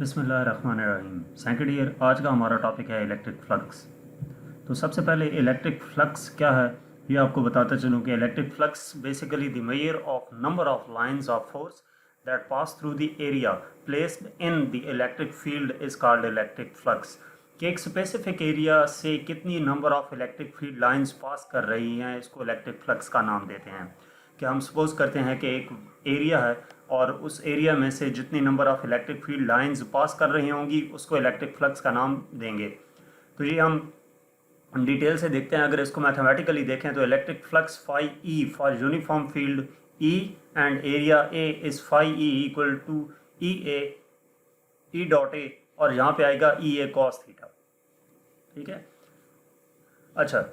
बिस्मिल्लाहिर्रहमानिर्रहीम। Second year आज का हमारा टॉपिक है इलेक्ट्रिक फ्लक्स। तो सबसे पहले इलेक्ट्रिक फ्लक्स क्या है ये आपको बताता चलूँ कि electric flux basically the measure of number of lines of force that pass through the area placed in the electric field is called electric flux. कि एक स्पेसिफिक एरिया से कितनी number of electric field lines pass कर रही हैं, इसको electric flux का नाम देते हैं। कि हम सपोज करते हैं कि एक एरिया है और उस एरिया में से जितनी number of electric field lines pass कर रही होंगी उसको इलेक्ट्रिक फ्लक्स का नाम देंगे। तो ये हम डिटेल से देखते हैं। अगर इसको मैथमेटिकली देखें तो electric flux phi E for uniform field E and area A is phi E equal to E dot A, और यहाँ पे आएगा ई ए कॉस थीटा। ठीक है, अच्छा,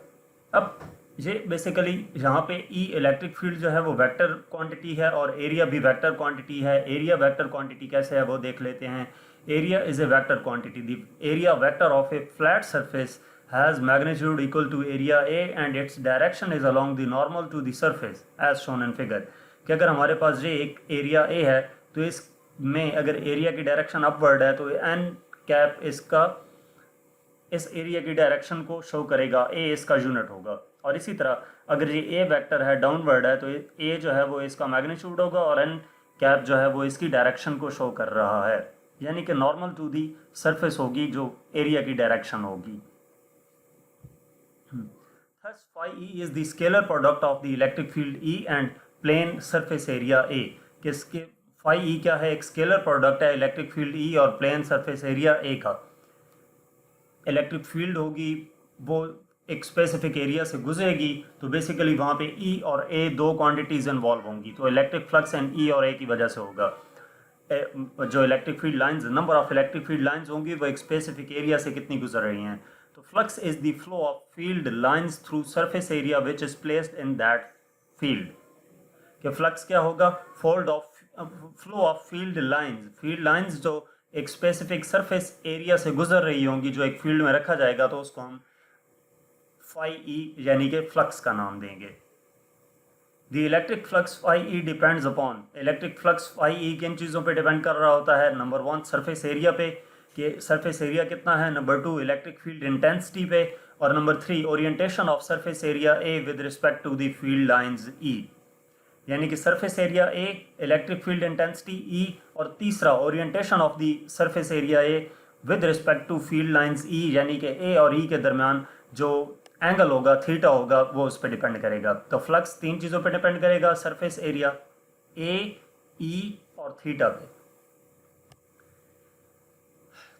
अब ये बेसिकली यहाँ पे ई इलेक्ट्रिक फील्ड जो है वो वेक्टर क्वांटिटी है और एरिया भी वेक्टर क्वांटिटी है। एरिया वेक्टर क्वांटिटी कैसे है वो देख लेते हैं। Area is a vector quantity. The area vector of a flat surface has magnitude equal to area A and its direction is along the normal to the surface as shown in figure. कि अगर हमारे पास ये एक area A है तो इसमें अगर area की डायरेक्शन अपवर्ड है तो एन कैप इसका इस एरिया की डायरेक्शन को शो करेगा, ए इसका यूनिट होगा। और इसी तरह अगर ये ए वेक्टर है डाउनवर्ड है तो ए जो है वो इसका मैग्नीट्यूड होगा और एन कैप जो है वो इसकी डायरेक्शन को शो कर रहा है, यानी कि नॉर्मल टू दी सरफेस होगी जो एरिया की डायरेक्शन होगी। Thus phi E is the scalar product of the electric field E and plane surface area A। किसके phi E क्या है? एक स्केलर प्रोडक्ट है इलेक्ट्रिक फील्ड E और प्लेन सरफेस एरिया A का। इलेक्ट्रिक फील्ड होगी वो एक स्पेसिफिक एरिया से गुजरेगी तो बेसिकली वहाँ पे E और A दो क्वांटिटीज़ इन्वॉल्व होंगी, तो इलेक्ट्रिक फ्लक्स एंड E और A की वजह से होगा। जो electric field lines, number of electric field lines होंगी वो एक स्पेसिफिक एरिया से कितनी गुजर रही हैं। तो flux is the flow of field lines through surface area which is placed in that field. कि फ्लक्स क्या होगा? फ्लो ऑफ फील्ड लाइंस जो एक स्पेसिफिक सरफेस एरिया से गुजर रही होंगी, जो एक फील्ड में रखा जाएगा, तो उसको हम फाई ई यानी कि फ्लक्स का नाम देंगे। The electric flux phi E depends upon, electric flux phi E किन चीज़ों पे डिपेंड कर रहा होता है? नंबर 1 सरफेस एरिया पे, कि सरफेस एरिया कितना है। नंबर 2 इलेक्ट्रिक फील्ड इंटेंसिटी पे, और number 3 orientation of surface area A with respect to the field lines E, यानी कि surface area A, electric field intensity E, और तीसरा orientation of the surface area A with respect to field lines E, यानी कि ए और ई के दरमियान जो एंगल होगा, थीटा होगा, वो उस पर डिपेंड करेगा। तो फ्लक्स 3 चीज़ों पर डिपेंड करेगा, सरफेस एरिया, ए, ई और थीटा पे।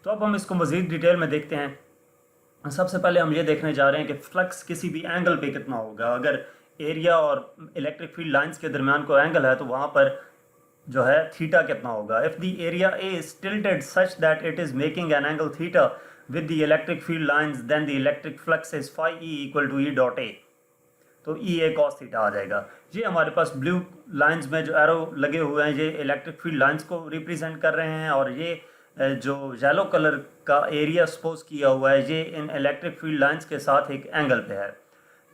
तो अब हम इसको मज़ीद डिटेल में देखते हैं। सबसे पहले हम ये देखने जा रहे हैं कि फ्लक्स किसी भी एंगल पे कितना होगा। अगर एरिया और इलेक्ट्रिक फील्ड लाइंस के दरमियान कोई एंगल है तो वहाँ पर जो है थीटा कितना होगा। If the area A is tilted such that it is making an angle theta with the electric field lines then the electric flux is phi E equal to E dot A, तो E A cos theta आ जाएगा। ये हमारे पास blue lines में जो arrow लगे हुए हैं ये इलेक्ट्रिक फील्ड लाइंस को रिप्रेजेंट कर रहे हैं, और ये जो येलो कलर का एरिया सपोज किया हुआ है ये इन इलेक्ट्रिक फील्ड लाइंस के साथ एक एंगल पे है।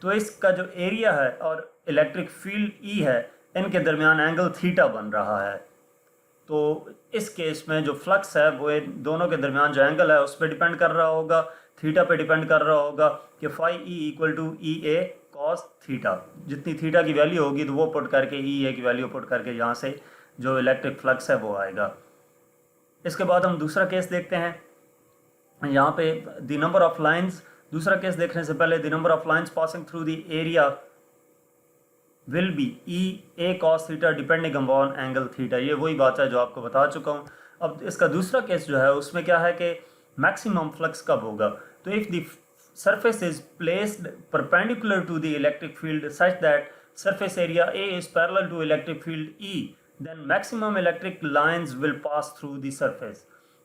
तो इसका जो एरिया है और इलेक्ट्रिक फील्ड ई है इनके दरमियान एंगल थीटा बन रहा है। तो इस केस में जो फ्लक्स है वो इन दोनों के दरमियान जो एंगल है उस पर डिपेंड कर रहा होगा, थीटा पे डिपेंड कर रहा होगा कि phi E equal to E A cos theta. जितनी थीटा की वैल्यू होगी तो वो पुट करके ई ए की वैल्यू पुट करके यहाँ से जो इलेक्ट्रिक फ्लक्स है वो आएगा। इसके बाद हम दूसरा केस देखते हैं। यहाँ पे द नंबर ऑफ लाइंस, दूसरा केस देखने से पहले the number of lines passing through the area will be E A cos theta depending upon angle theta. ये वही बात है जो आपको बता चुका हूँ। अब इसका दूसरा केस जो है उसमें क्या है कि मैक्सिमम फ्लक्स कब होगा। तो if the surface is placed perpendicular to the electric field such that surface area A is parallel to electric field E then maximum electric lines will pass through the surface।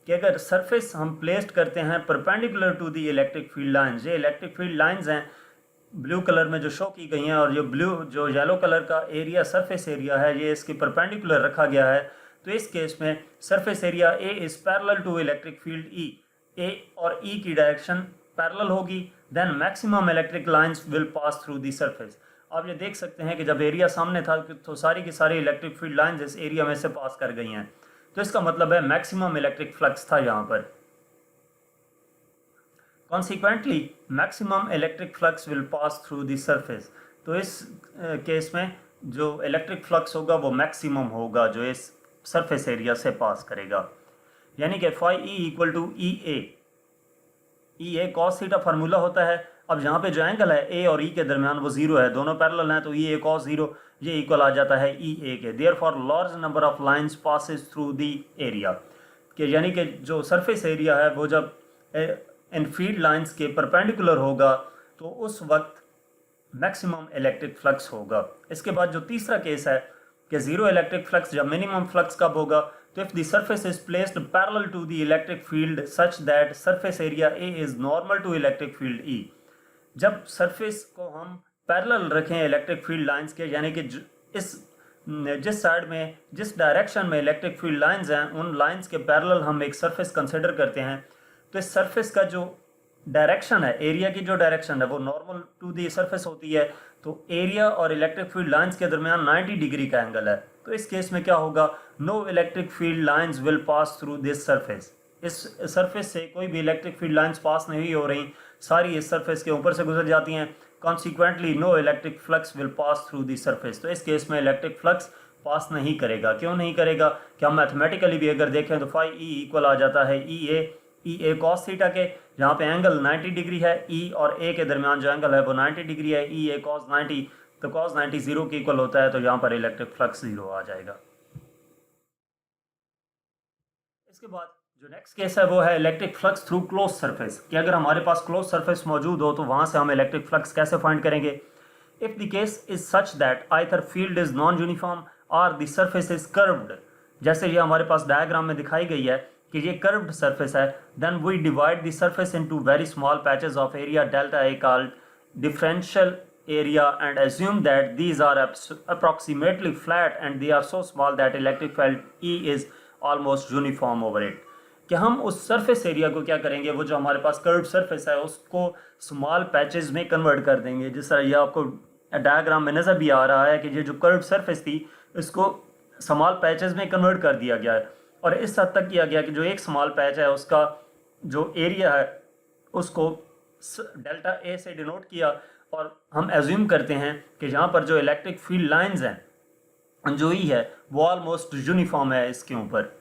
कि अगर surface हम placed करते हैं perpendicular to the electric field lines, ये electric field lines हैं blue colour में जो show की गई हैं, और जो येलो कलर का एरिया सरफेस एरिया है ये इसके परपेंडिकुलर रखा गया है। तो इस केस में surface area A is parallel to electric field E, A और ई की डायरेक्शन पैरेलल होगी, then maximum electric lines will pass through the surface. आप ये देख सकते हैं कि जब एरिया सामने था तो सारी की सारी इलेक्ट्रिक फील्ड लाइंस इस एरिया में से पास कर गई हैं। तो इसका मतलब है मैक्सिमम इलेक्ट्रिक फ्लक्स था यहाँ पर। Consequently maximum electric flux will pass through the surface. तो इस केस में जो इलेक्ट्रिक फ्लक्स होगा वो मैक्सिमम होगा जो इस सरफेस एरिया से पास करेगा, यानी कि phi E equal to E A cos theta formula होता है। अब यहाँ पे जो एंगल है ए और ई के दरमियान वो जीरो है, दोनों पैरेलल हैं, तो ई ए कॉस जीरो ये इक्वल आ जाता है ई ए के। Therefore large number of lines passes through the area, कि यानी कि जो सरफेस एरिया है वो जब इन फील्ड लाइंस के परपेंडिकुलर होगा तो उस वक्त मैक्सिमम इलेक्ट्रिक फ्लक्स होगा। इसके बाद जो तीसरा केस है कि जीरो इलेक्ट्रिक फ्लक्स या मिनिमम फ्लक्स कब होगा, तो if the surface is placed parallel to the electric field such that surface area A is normal to electric field E. जब सरफेस को हम पैरेलल रखें इलेक्ट्रिक फील्ड लाइंस के, यानी कि जिस साइड में जिस डायरेक्शन में इलेक्ट्रिक फील्ड लाइंस हैं उन लाइंस के पैरेलल हम एक सरफेस कंसिडर करते हैं, तो इस सरफेस का जो डायरेक्शन है, एरिया की जो डायरेक्शन है वो नॉर्मल टू दी सरफेस होती है, तो एरिया और इलेक्ट्रिक फील्ड लाइंस के दरमियान 90 डिग्री का एंगल है। तो इस केस में क्या होगा, no electric field lines will pass through this surface. इस सरफेस से कोई भी इलेक्ट्रिक फील्ड लाइंस पास नहीं हो रही, सारी इस सरफेस के ऊपर से गुजर जाती हैं। Consequently no electric flux will pass through the surface. तो इस केस में इलेक्ट्रिक फ्लक्स पास नहीं करेगा। क्यों नहीं करेगा, कि हम मैथमेटिकली भी अगर देखें तो फाई ई इक्वल आ जाता है ई ए कॉस थीटा के, जहाँ पे एंगल 90 डिग्री है, ई और ए के दरमियान जो एंगल है वो 90 डिग्री है, ई ए कॉस 90, तो कॉस 90 जीरो के इक्वल होता है, तो यहाँ पर इलेक्ट्रिक फ्लक्स जीरो आ जाएगा। इसके बाद जो नेक्स्ट केस है वो है electric flux through close surface, कि अगर हमारे पास क्लोज सरफेस मौजूद हो तो वहाँ से हम इलेक्ट्रिक फ्लक्स कैसे फाइंड करेंगे। If the case is such that either field is non uniform और द सरफेस इज कर्व्ड, जैसे ये हमारे पास डायग्राम में दिखाई गई है कि ये कर्व्ड सरफेस है, then we divide the surface into very small patches of area delta A called differential area and assume that these are approximately flat and they are so small that electric field E is almost uniform over it। कि हम उस surface area को क्या करेंगे, वो जो हमारे पास curve surface है उसको स्मॉल पैचेस में कन्वर्ट कर देंगे। जिस तरह ये आपको डायग्राम में नज़र भी आ रहा है कि ये जो कर्व सरफेस थी इसको स्मॉल पैचेस में कन्वर्ट कर दिया गया है, और इस हद तक किया गया कि जो एक स्मॉल पैच है उसका जो एरिया है उसको डेल्टा ए से डिनोट किया, और हम एज्यूम करते हैं कि जहाँ पर जो इलेक्ट्रिक फील्ड लाइंस हैं जो ई है वो ऑलमोस्ट यूनिफॉर्म है इसके ऊपर।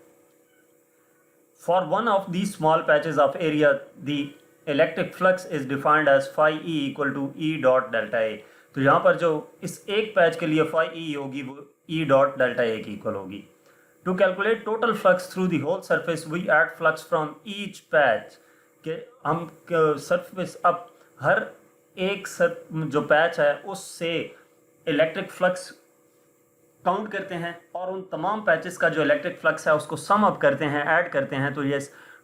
For one of the small patches of area the electric flux is defined as phi E equal to E dot delta A. तो यहाँ पर जो इस एक पैच के लिए फाई ई होगी वो ई डॉट डेल्टा ए की इक्वल होगी। To calculate total flux through the whole surface we add flux from each patch, के हम सरफेस अब हर एक जो पैच है उससे इलेक्ट्रिक फ्लक्स काउंट करते हैं और उन तमाम पैचेस का जो इलेक्ट्रिक फ्लक्स है उसको सम अप करते हैं, ऐड करते हैं, तो ये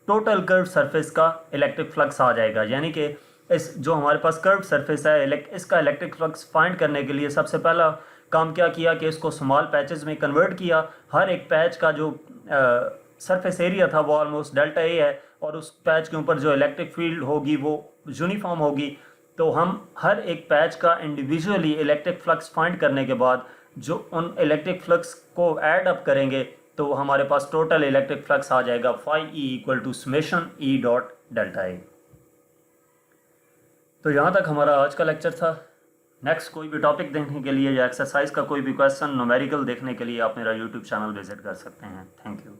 टोटल कर्व सरफेस का इलेक्ट्रिक फ्लक्स आ जाएगा। यानी कि इस जो हमारे पास कर्व सरफेस है इसका इलेक्ट्रिक फ्लक्स फाइंड करने के लिए सबसे पहला काम क्या किया कि इसको स्मॉल पैचेस में कन्वर्ट किया। हर एक पैच का जो सरफेस एरिया था वो ऑलमोस्ट डेल्टा ए है, और उस पैच के ऊपर जो इलेक्ट्रिक फील्ड होगी वो यूनिफॉर्म होगी। तो हम हर एक पैच का इंडिविजुअली इलेक्ट्रिक फ्लक्स फाइंड करने के बाद जो उन इलेक्ट्रिक फ्लक्स को ऐड अप करेंगे तो हमारे पास टोटल इलेक्ट्रिक फ्लक्स आ जाएगा phi E equal to summation E dot delta A. तो यहाँ तक हमारा आज का लेक्चर था। नेक्स्ट कोई भी टॉपिक देखने के लिए या एक्सरसाइज का कोई भी क्वेश्चन न्यूमेरिकल देखने के लिए आप मेरा यूट्यूब चैनल विजिट कर सकते हैं। Thank you.